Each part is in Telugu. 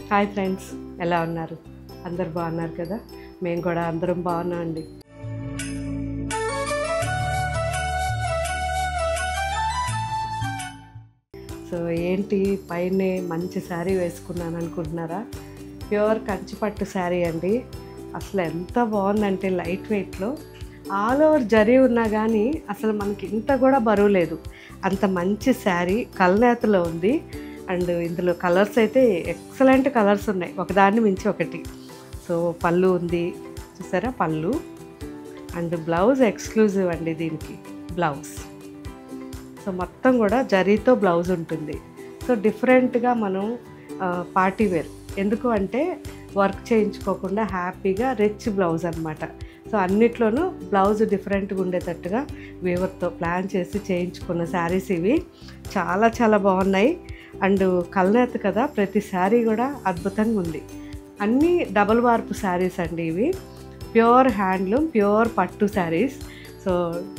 హాయ్ ఫ్రెండ్స్, ఎలా ఉన్నారు? అందరు బాగున్నారు కదా? మేము కూడా అందరం బాగున్నామండి. సో ఏంటి పైనే మంచి శారీ వేసుకున్నాను అనుకుంటున్నారా? ప్యూర్ కంచిపట్టు శారీ అండి. అసలు ఎంత బాగుందంటే లైట్ వెయిట్లో ఆల్ ఓవర్ జరీ ఉన్నా కానీ అసలు మనకి ఇంత కూడా బరువు లేదు. అంత మంచి శారీ కల్నేతలో ఉంది. అండ్ ఇందులో కలర్స్ అయితే ఎక్సలెంట్ కలర్స్ ఉన్నాయి, ఒకదాన్ని మించి ఒకటి. సో పళ్ళు ఉంది చూసారా, పళ్ళు. అండ్ బ్లౌజ్ ఎక్స్క్లూజివ్ అండి దీనికి బ్లౌజ్. సో మొత్తం కూడా జరీతో బ్లౌజ్ ఉంటుంది. సో డిఫరెంట్గా మనం పార్టీ వేర్, ఎందుకు అంటే వర్క్ చేయించుకోకుండా హ్యాపీగా రిచ్ బ్లౌజ్ అనమాట. సో అన్నిట్లోనూ బ్లౌజ్ డిఫరెంట్గా ఉండేటట్టుగా వీవర్తో ప్లాన్ చేసి చేయించుకున్న శారీస్ ఇవి. చాలా చాలా బాగున్నాయి. అండ్ కల్నేత కదా, ప్రతి శారీ కూడా అద్భుతంగా ఉంది. అన్నీ డబల్ వార్పు శారీస్ అండి ఇవి. ప్యూర్ హ్యాండ్లూమ్, ప్యూర్ పట్టు శారీస్. సో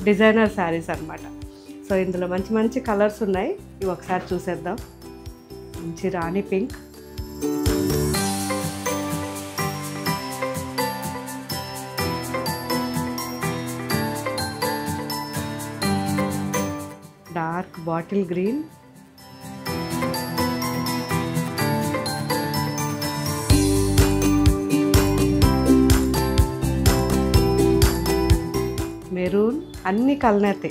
డిజైనర్ శారీస్ అనమాట. సో ఇందులో మంచి మంచి కలర్స్ ఉన్నాయి, ఇవి ఒకసారి చూసేద్దాం. మంచి rani pink, dark bottle green, maroon, అన్ని కల్నేతే.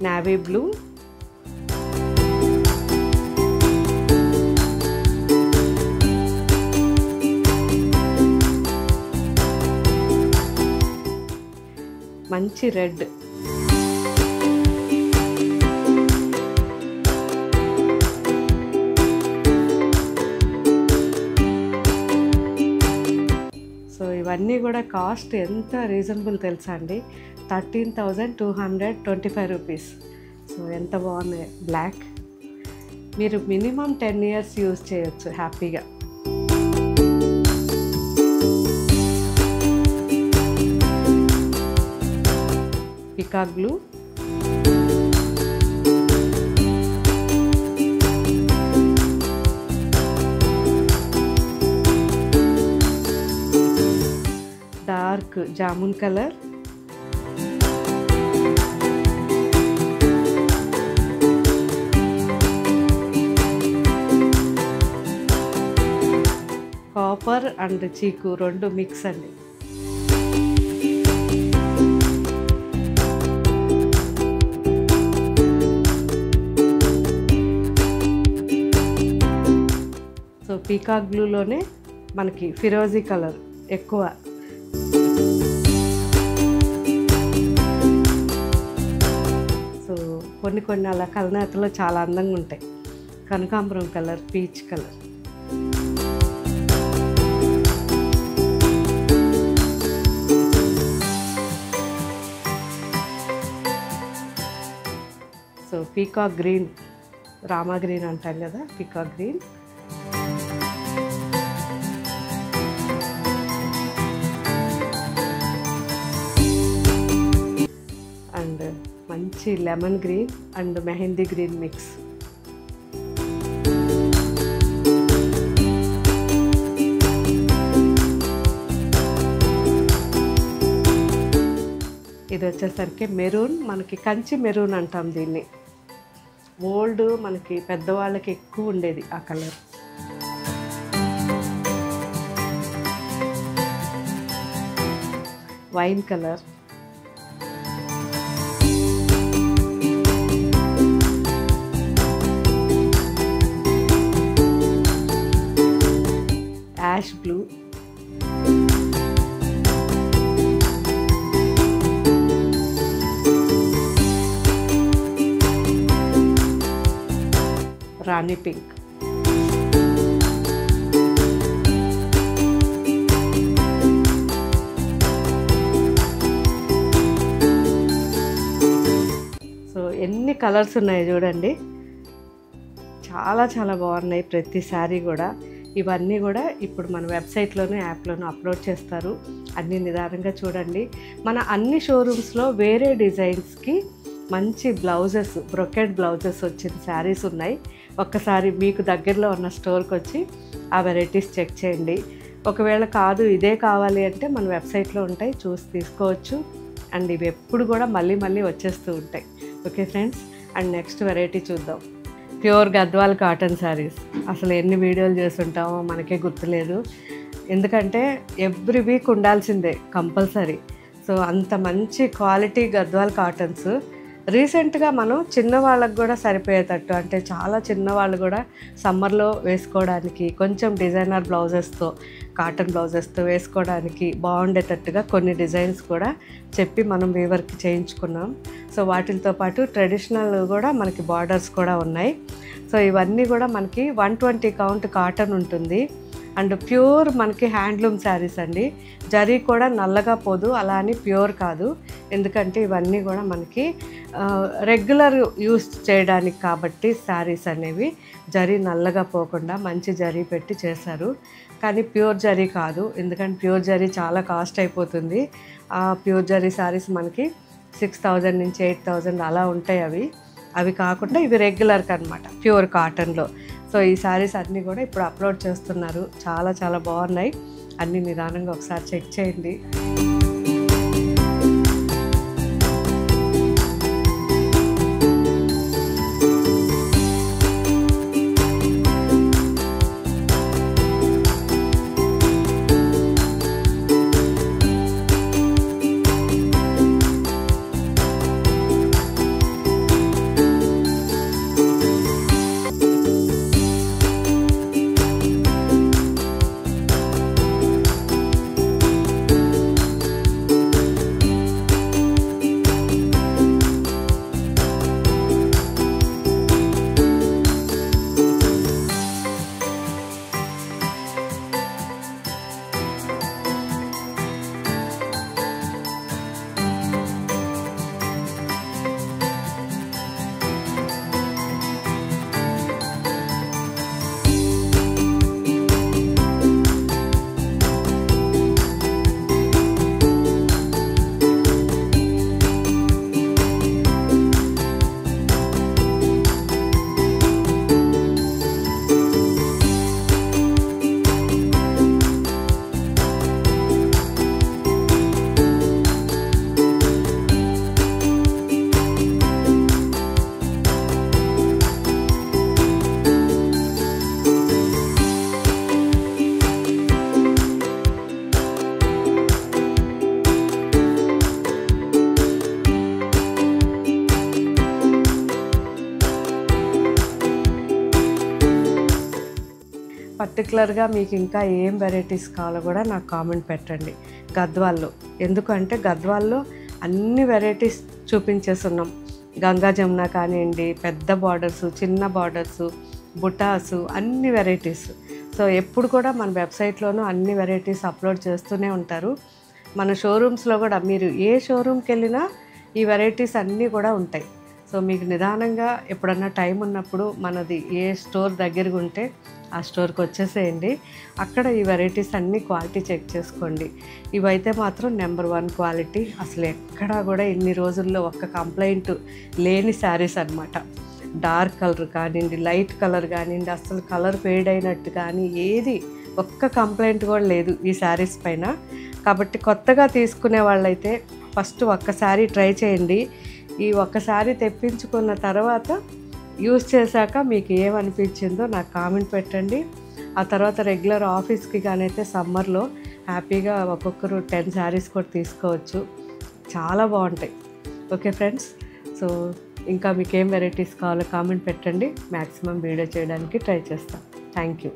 నావీ బ్లూ, మంచి రెడ్, సో ఇవన్నీ కూడా కాస్ట్ ఎంత రీజనబుల్ తెలుసా అండి, 13,225 రూపీస్. సో ఎంత బాగున్నాయి. బ్లాక్, మీరు మినిమం 10 ఇయర్స్ యూజ్ చేయొచ్చు హ్యాపీగా. Peacock blue, dark jamun colour, copper and చీకు రెండు మిక్స్ అండి. సో పీకాక్ బ్లూలోనే మనకి ఫిరోజీ కలర్ ఎక్కువ. సో కొన్ని అలా కల్నేతలో చాలా అందంగా ఉంటాయి. కనకాంబరం colour, peach colour, so peacock green, Rama green అంటాం కదా, పీకాక్ గ్రీన్, అండ్ మంచి lemon green and mehndi green mix. ఇది వచ్చేసరికి మెరూన్, మనకి కంచి మెరూన్ అంటాం దీన్ని. ఓల్డ్ మనకి పెద్దవాళ్ళకి ఎక్కువ ఉండేది ఆ colour. Wine colour, ash blue, rani pink, so ఎన్ని కలర్స్ ఉన్నాయి చూడండి, చాలా చాలా బాగున్నాయి ప్రతి శారీ కూడా. ఇవన్నీ కూడా ఇప్పుడు మన వెబ్సైట్లోనే యాప్లోనూ అప్లోడ్ చేస్తారు. అన్నీ నిదానంగా చూడండి. మన అన్ని షోరూమ్స్లో వేరే డిజైన్స్కి మంచి బ్లౌజెస్, బ్రొకెట్ బ్లౌజెస్ వచ్చిన శారీస్ ఉన్నాయి. ఒక్కసారి మీకు దగ్గరలో ఉన్న స్టోర్కి వచ్చి ఆ వెరైటీస్ చెక్ చేయండి. ఒకవేళ కాదు ఇదే కావాలి అంటే మన వెబ్సైట్లో ఉంటాయి, చూసి తీసుకోవచ్చు. అండ్ ఇవి ఎప్పుడు కూడా మళ్ళీ మళ్ళీ వచ్చేస్తూ ఉంటాయి. Okay friends, and next variety చూద్దాం. Pure Gadwal cotton saris. అసలు ఎన్ని వీడియోలు చేస్తుంటామో మనకే గుర్తులేదు. ఎందుకంటే ఎవ్రీ వీక్ ఉండాల్సిందే కంపల్సరీ. సో అంత మంచి క్వాలిటీ గద్వాల్ కాటన్స్ రీసెంట్గా మనం చిన్నవాళ్ళకు కూడా సరిపోయేటట్టు, అంటే చాలా చిన్నవాళ్ళు కూడా సమ్మర్లో వేసుకోవడానికి కొంచెం డిజైనర్ బ్లౌజెస్తో, కాటన్ బ్లౌజెస్తో వేసుకోవడానికి బాగుండేటట్టుగా కొన్ని డిజైన్స్ కూడా చెప్పి మనం వీవర్కి చేయించుకున్నాం. సో వాటితో పాటు ట్రెడిషనల్ కూడా మనకి బార్డర్స్ కూడా ఉన్నాయి. సో ఇవన్నీ కూడా మనకి 120 కౌంట్ కాటన్ ఉంటుంది. అండ్ ప్యూర్ మనకి హ్యాండ్లూమ్ శారీస్ అండి. జరీ కూడా నల్లగా పోదు, అలా అని ప్యూర్ కాదు. ఎందుకంటే ఇవన్నీ కూడా మనకి రెగ్యులర్ యూస్ చేయడానికి కాబట్టి శారీస్ అనేవి జరీ నల్లగా పోకుండా మంచి జరీ పెట్టి చేశారు. కానీ ప్యూర్ జరీ కాదు, ఎందుకంటే ప్యూర్ జరీ చాలా కాస్ట్ అయిపోతుంది. ఆ ప్యూర్ జరీ శారీస్ మనకి 6000 నుంచి 8000 అలా ఉంటాయి. అవి కాకుండా ఇవి రెగ్యులర్కి అనమాట, ప్యూర్ కాటన్లో. సో ఈ శారీస్ అన్నీ కూడా ఇప్పుడు అప్లోడ్ చేస్తున్నారు. చాలా చాలా బాగున్నాయి. అన్నీ నిదానంగా ఒకసారి చెక్ చేయండి. పర్టికులర్గా మీకు ఇంకా ఏం వెరైటీస్ కావాలో కూడా నాకు కామెంట్ పెట్టండి గద్వాల్లో. ఎందుకంటే గద్వాల్లో అన్ని వెరైటీస్ చూపించేస్తున్నాం. గంగా జమున కానివ్వండి, పెద్ద బార్డర్స్, చిన్న బార్డర్స్, బుటాసు, అన్ని వెరైటీస్. సో ఎప్పుడు కూడా మన వెబ్సైట్లోనూ అన్ని వెరైటీస్ అప్లోడ్ చేస్తూనే ఉంటారు. మన షోరూమ్స్లో కూడా మీరు ఏ షోరూమ్కి వెళ్ళినా ఈ వెరైటీస్ అన్నీ కూడా ఉంటాయి. సో మీకు నిదానంగా ఎప్పుడన్నా టైం ఉన్నప్పుడు మనది ఏ స్టోర్ దగ్గరగా ఉంటే ఆ స్టోర్కి వచ్చేసేయండి. అక్కడ ఈ వెరైటీస్ అన్నీ క్వాలిటీ చెక్ చేసుకోండి. ఇవైతే మాత్రం నెంబర్ 1 క్వాలిటీ. అసలు ఎక్కడా కూడా ఇన్ని రోజుల్లో ఒక్క కంప్లైంట్ లేని శారీస్ అనమాట. డార్క్ కలర్ కానివ్వండి, లైట్ కలర్ కానివ్వండి, అసలు కలర్ ఫేడ్ అయినట్టు కానీ ఏది ఒక్క కంప్లైంట్ కూడా లేదు ఈ శారీస్ పైన. కాబట్టి కొత్తగా తీసుకునే వాళ్ళైతే ఫస్ట్ ఒక్కసారి ట్రై చేయండి. ఈ ఒక్కసారి తెప్పించుకున్న తర్వాత యూజ్ చేశాక మీకు ఏమనిపించిందో నాకు కామెంట్ పెట్టండి. ఆ తర్వాత రెగ్యులర్ ఆఫీస్కి కానీ అయితే సమ్మర్లో హ్యాపీగా ఒక్కొక్కరు 10 శారీస్ కూడా తీసుకోవచ్చు. చాలా బాగుంటాయి. ఓకే ఫ్రెండ్స్, సో ఇంకా మీకు ఏం వెరైటీస్ కావాలో కామెంట్ పెట్టండి. మ్యాక్సిమం వీడియో చేయడానికి ట్రై చేస్తాను. Thank you.